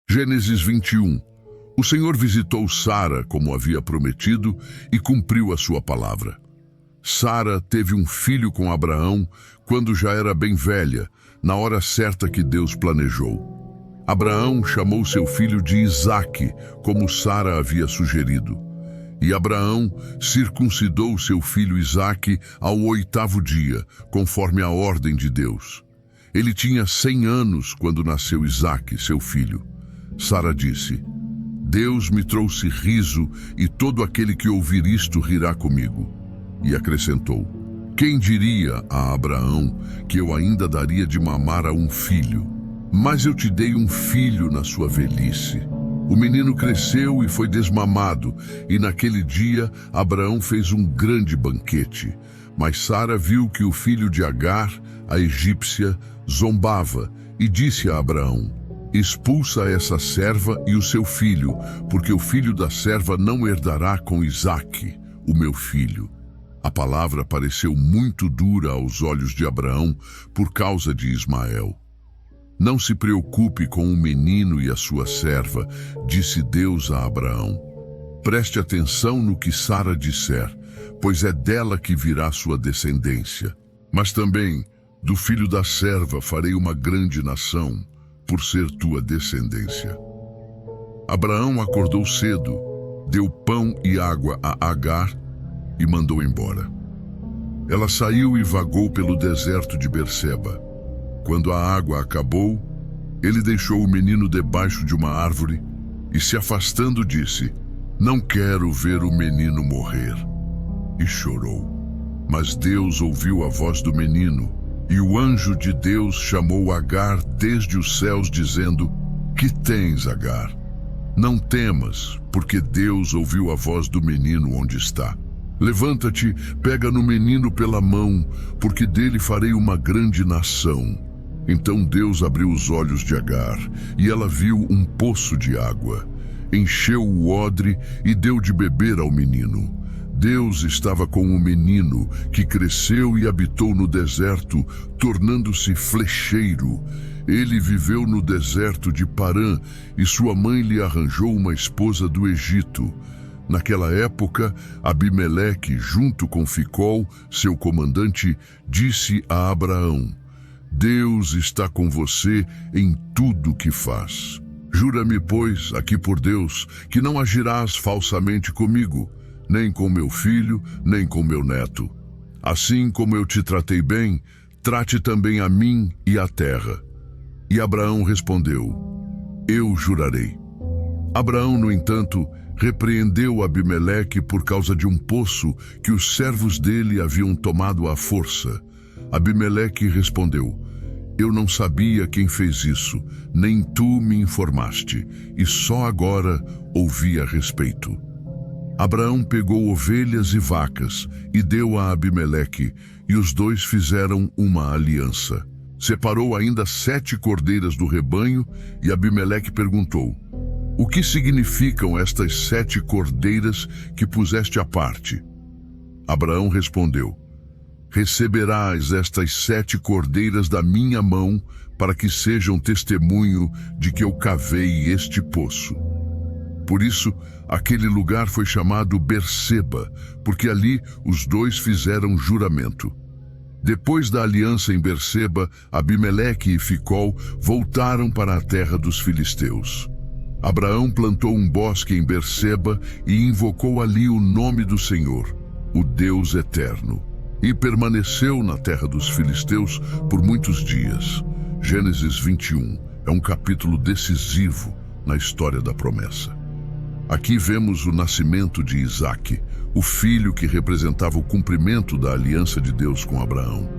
Gênesis 21. O Senhor visitou Sara como havia prometido e cumpriu a sua palavra. Sara teve um filho com Abraão quando já era bem velha, na hora certa que Deus planejou. Abraão chamou seu filho de Isaque, como Sara havia sugerido. E Abraão circuncidou seu filho Isaque ao 8º dia, conforme a ordem de Deus. Ele tinha 100 anos quando nasceu Isaque, seu filho. Sara disse: Deus me trouxe riso, e todo aquele que ouvir isto rirá comigo. E acrescentou: quem diria a Abraão que eu ainda daria de mamar a um filho? Mas eu te dei um filho na sua velhice. O menino cresceu e foi desmamado, e naquele dia Abraão fez um grande banquete. Mas Sara viu que o filho de Agar, a egípcia, zombava, e disse a Abraão: expulsa essa serva e o seu filho, porque o filho da serva não herdará com Isaque, o meu filho. A palavra pareceu muito dura aos olhos de Abraão por causa de Ismael. Não se preocupe com o menino e a sua serva, disse Deus a Abraão. Preste atenção no que Sara disser, pois é dela que virá sua descendência. Mas também do filho da serva farei uma grande nação, por ser tua descendência. Abraão acordou cedo, deu pão e água a Agar e mandou embora. Ela saiu e vagou pelo deserto de Berseba. Quando a água acabou, ele deixou o menino debaixo de uma árvore e, se afastando, disse: não quero ver o menino morrer. E chorou. Mas Deus ouviu a voz do menino, e o anjo de Deus chamou Agar desde os céus, dizendo: que tens, Agar? Não temas, porque Deus ouviu a voz do menino onde está. Levanta-te, pega no menino pela mão, porque dele farei uma grande nação. Então Deus abriu os olhos de Agar, e ela viu um poço de água. Encheu o odre e deu de beber ao menino. Deus estava com o menino, que cresceu e habitou no deserto, tornando-se flecheiro. Ele viveu no deserto de Parã, e sua mãe lhe arranjou uma esposa do Egito. Naquela época, Abimeleque, junto com Ficol, seu comandante, disse a Abraão: Deus está com você em tudo que faz. Jura-me, pois, aqui por Deus, que não agirás falsamente comigo, nem com meu filho, nem com meu neto. Assim como eu te tratei bem, trate também a mim e a terra. E Abraão respondeu: eu jurarei. Abraão, no entanto, repreendeu Abimeleque por causa de um poço que os servos dele haviam tomado à força. Abimeleque respondeu: eu não sabia quem fez isso, nem tu me informaste, e só agora ouvi a respeito. Abraão pegou ovelhas e vacas e deu a Abimeleque, e os dois fizeram uma aliança. Separou ainda 7 cordeiras do rebanho, e Abimeleque perguntou: o que significam estas 7 cordeiras que puseste à parte? Abraão respondeu: receberás estas 7 cordeiras da minha mão, para que sejam testemunho de que eu cavei este poço. Por isso, aquele lugar foi chamado Berseba, porque ali os dois fizeram juramento. Depois da aliança em Berseba, Abimeleque e Ficol voltaram para a terra dos filisteus. Abraão plantou um bosque em Berseba e invocou ali o nome do Senhor, o Deus eterno, e permaneceu na terra dos filisteus por muitos dias. Gênesis 21 é um capítulo decisivo na história da promessa. Aqui vemos o nascimento de Isaque, o filho que representava o cumprimento da aliança de Deus com Abraão.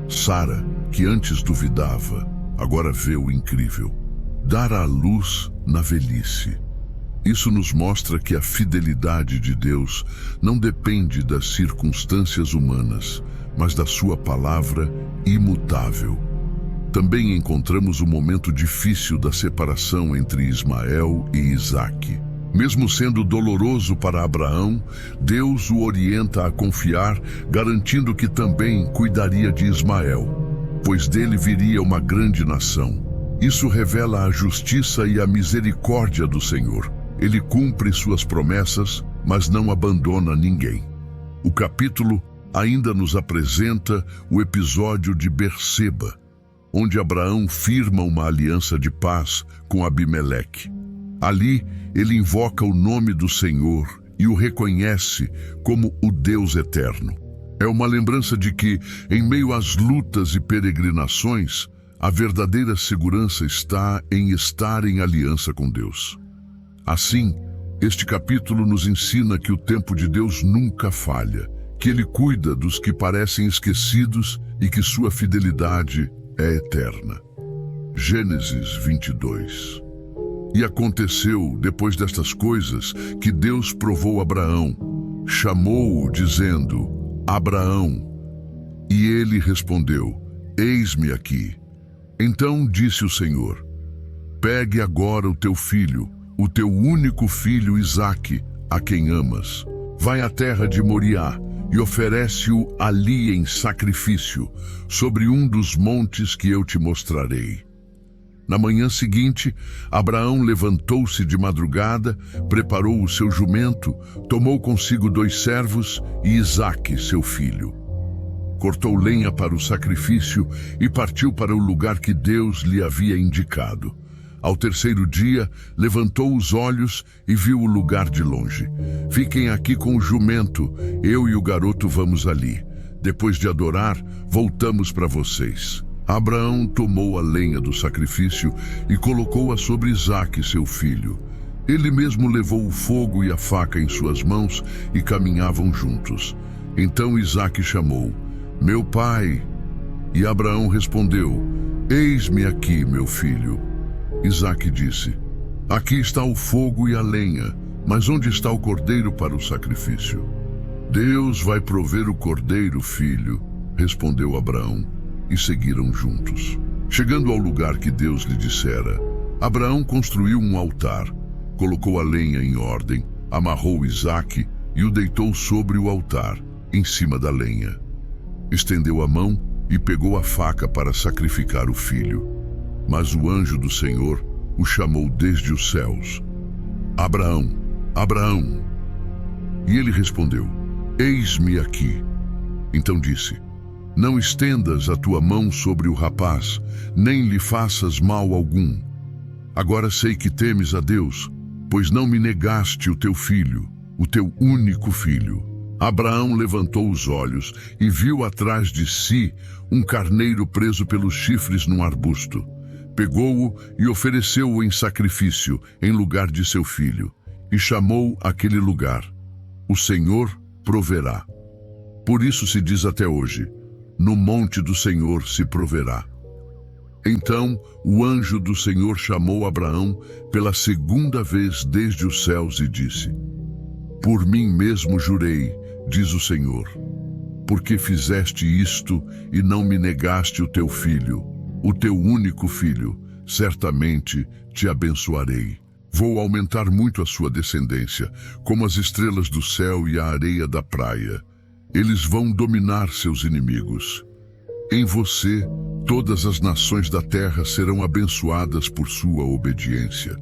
Sara, que antes duvidava, agora vê o incrível: dar à luz na velhice. Isso nos mostra que a fidelidade de Deus não depende das circunstâncias humanas, mas da sua palavra imutável. Também encontramos o momento difícil da separação entre Ismael e Isaque. Mesmo sendo doloroso para Abraão, Deus o orienta a confiar, garantindo que também cuidaria de Ismael, pois dele viria uma grande nação. Isso revela a justiça e a misericórdia do Senhor. Ele cumpre suas promessas, mas não abandona ninguém. O capítulo ainda nos apresenta o episódio de Berseba, onde Abraão firma uma aliança de paz com Abimeleque. Ali, ele invoca o nome do Senhor e o reconhece como o Deus eterno. É uma lembrança de que, em meio às lutas e peregrinações, a verdadeira segurança está em estar em aliança com Deus. Assim, este capítulo nos ensina que o tempo de Deus nunca falha, que Ele cuida dos que parecem esquecidos e que sua fidelidade é eterna. Gênesis 22. E aconteceu, depois destas coisas, que Deus provou Abraão, chamou-o, dizendo: Abraão. E ele respondeu: Eis-me aqui. Então disse o Senhor: Pegue agora o teu filho, o teu único filho Isaque, a quem amas. Vai à terra de Moriá e oferece-o ali em sacrifício, sobre um dos montes que eu te mostrarei. Na manhã seguinte, Abraão levantou-se de madrugada, preparou o seu jumento, tomou consigo 2 servos e Isaque, seu filho. Cortou lenha para o sacrifício e partiu para o lugar que Deus lhe havia indicado. Ao terceiro dia, levantou os olhos e viu o lugar de longe. Fiquem aqui com o jumento, eu e o garoto vamos ali. Depois de adorar, voltamos para vocês. Abraão tomou a lenha do sacrifício e colocou-a sobre Isaque, seu filho. Ele mesmo levou o fogo e a faca em suas mãos e caminhavam juntos. Então Isaque chamou: Meu pai. E Abraão respondeu: Eis-me aqui, meu filho. Isaque disse: Aqui está o fogo e a lenha, mas onde está o cordeiro para o sacrifício? Deus vai prover o cordeiro, filho, respondeu Abraão, e seguiram juntos. Chegando ao lugar que Deus lhe dissera, Abraão construiu um altar, colocou a lenha em ordem, amarrou Isaque e o deitou sobre o altar, em cima da lenha. Estendeu a mão e pegou a faca para sacrificar o filho. Mas o anjo do Senhor o chamou desde os céus: Abraão, Abraão. E ele respondeu: Eis-me aqui. Então disse: Não estendas a tua mão sobre o rapaz, nem lhe faças mal algum. Agora sei que temes a Deus, pois não me negaste o teu filho, o teu único filho. Abraão levantou os olhos e viu atrás de si um carneiro preso pelos chifres num arbusto. Pegou-o e ofereceu-o em sacrifício, em lugar de seu filho, e chamou aquele lugar: O Senhor proverá. Por isso se diz até hoje: No monte do Senhor se proverá. Então o anjo do Senhor chamou Abraão pela segunda vez desde os céus e disse: Por mim mesmo jurei, diz o Senhor, porque fizeste isto e não me negaste o teu filho, o teu único filho, certamente te abençoarei. Vou aumentar muito a sua descendência, como as estrelas do céu e a areia da praia. Eles vão dominar seus inimigos. Em você, todas as nações da terra serão abençoadas por sua obediência.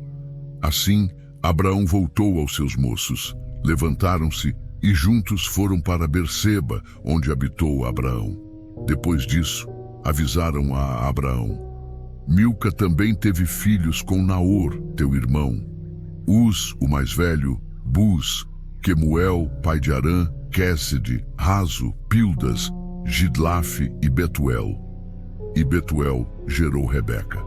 Assim, Abraão voltou aos seus moços, levantaram-se e juntos foram para Berseba, onde habitou Abraão. Depois disso, avisaram a Abraão: Milca também teve filhos com Naor, teu irmão. Uz, o mais velho, Buz, Quemuel, pai de Arã, Quésede, Razo, Pildas, Gidlafe e Betuel. E Betuel gerou Rebeca.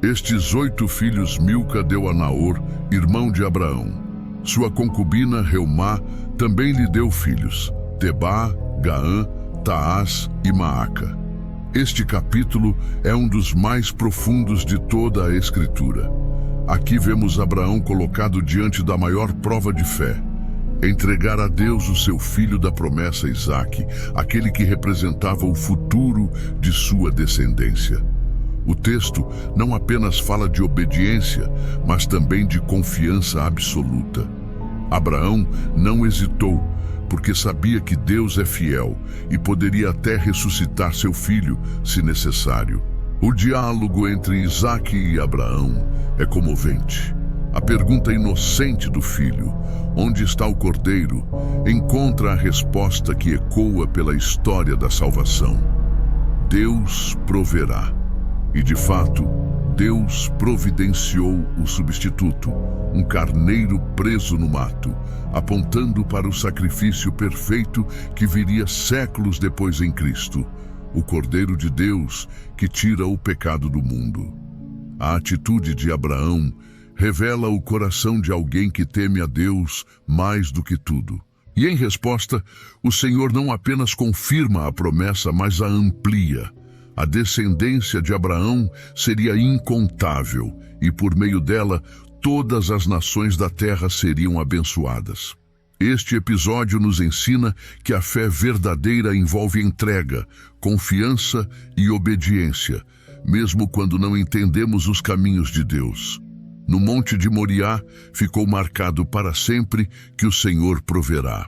Estes 8 filhos Milca deu a Naor, irmão de Abraão. Sua concubina Reumá também lhe deu filhos: Tebá, Gaã, Taás e Maaca. Este capítulo é um dos mais profundos de toda a Escritura. Aqui vemos Abraão colocado diante da maior prova de fé: entregar a Deus o seu filho da promessa Isaque, aquele que representava o futuro de sua descendência. O texto não apenas fala de obediência, mas também de confiança absoluta. Abraão não hesitou, porque sabia que Deus é fiel e poderia até ressuscitar seu filho, se necessário. O diálogo entre Isaque e Abraão é comovente. A pergunta inocente do filho, onde está o cordeiro, encontra a resposta que ecoa pela história da salvação. Deus proverá. E de fato, Deus providenciou o substituto, um carneiro preso no mato, apontando para o sacrifício perfeito que viria séculos depois em Cristo, o Cordeiro de Deus que tira o pecado do mundo. A atitude de Abraão revela o coração de alguém que teme a Deus mais do que tudo. E em resposta, o Senhor não apenas confirma a promessa, mas a amplia. A descendência de Abraão seria incontável e, por meio dela, todas as nações da terra seriam abençoadas. Este episódio nos ensina que a fé verdadeira envolve entrega, confiança e obediência, mesmo quando não entendemos os caminhos de Deus. No Monte de Moriá ficou marcado para sempre que o Senhor proverá.